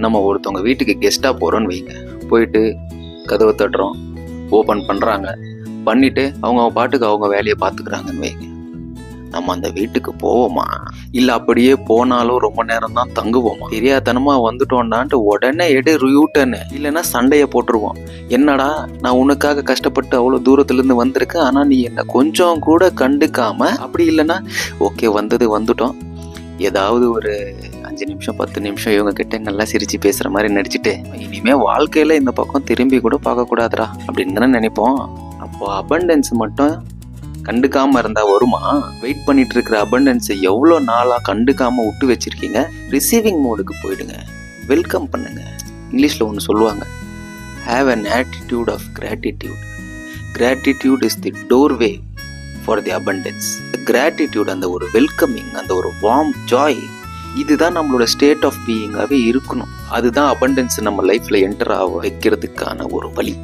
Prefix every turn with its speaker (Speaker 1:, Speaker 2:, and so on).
Speaker 1: நம்ம ஒருத்தவங்க வீட்டுக்கு கெஸ்ட்டாக போகிறோன்னு வைங்க. போயிட்டு கதவை தட்டுறோம், ஓப்பன் பண்ணுறாங்க, பண்ணிவிட்டு அவங்க பாட்டுக்கு அவங்க வேலையை பார்த்துக்கிறாங்கன்னு வைங்க. நம்ம அந்த வீட்டுக்கு போவோமா? இல்லை அப்படியே போனாலும் ரொம்ப நேரம் தான் தங்குவோமா? தெரியாதனமா வந்துட்டோம்னான்ட்டு உடனே யூட்டர்னு இல்லைன்னா சண்டையை போட்டுருவோம். என்னடா நான் உனக்காக கஷ்டப்பட்டு அவ்வளோ தூரத்துலேருந்து வந்திருக்கேன், ஆனால் நீ என்னை கொஞ்சம் கூட கண்டுக்காம, அப்படி இல்லைன்னா ஓகே வந்துட்டோம், ஏதாவது ஒரு 5 நிமிஷம் 10 நிமிஷம் இவங்க கிட்ட நல்லா சிரிச்சு பேசுற மாதிரி நடிச்சுட்டு இனிமே வாழ்க்கையில இந்த பக்கம் திரும்பி கூட பார்க்க கூடாதுடா அப்படின்னு தானே நினைப்போம். அப்போ அபண்டன்ஸ் மட்டும் கண்டுக்காம இருந்தா வருமா? வெயிட் பண்ணிட்டு இருக்கிற அபண்டன்ஸை எவ்வளோ நாளா கண்டுக்காம விட்டு வச்சிருக்கீங்க? ரிசீவிங் மோடுக்கு போயிடுங்க, வெல்கம் பண்ணுங்க. இங்கிலீஷ்ல ஒன்று சொல்லுவாங்க, have an attitude of gratitude. Gratitude is the doorway for the abundance. Gratitude, அந்த ஒரு வெல்கமிங், அந்த ஒரு வார்ம் ஜாய், இதுதான் நம்மளோட ஸ்டேட் ஆஃப் பீயிங்காகவே இருக்கணும். அதுதான் அபண்டன்ஸ் நம்ம லைஃப்ல என்டர் ஆக வைக்கிறதுக்கான ஒரு வழி.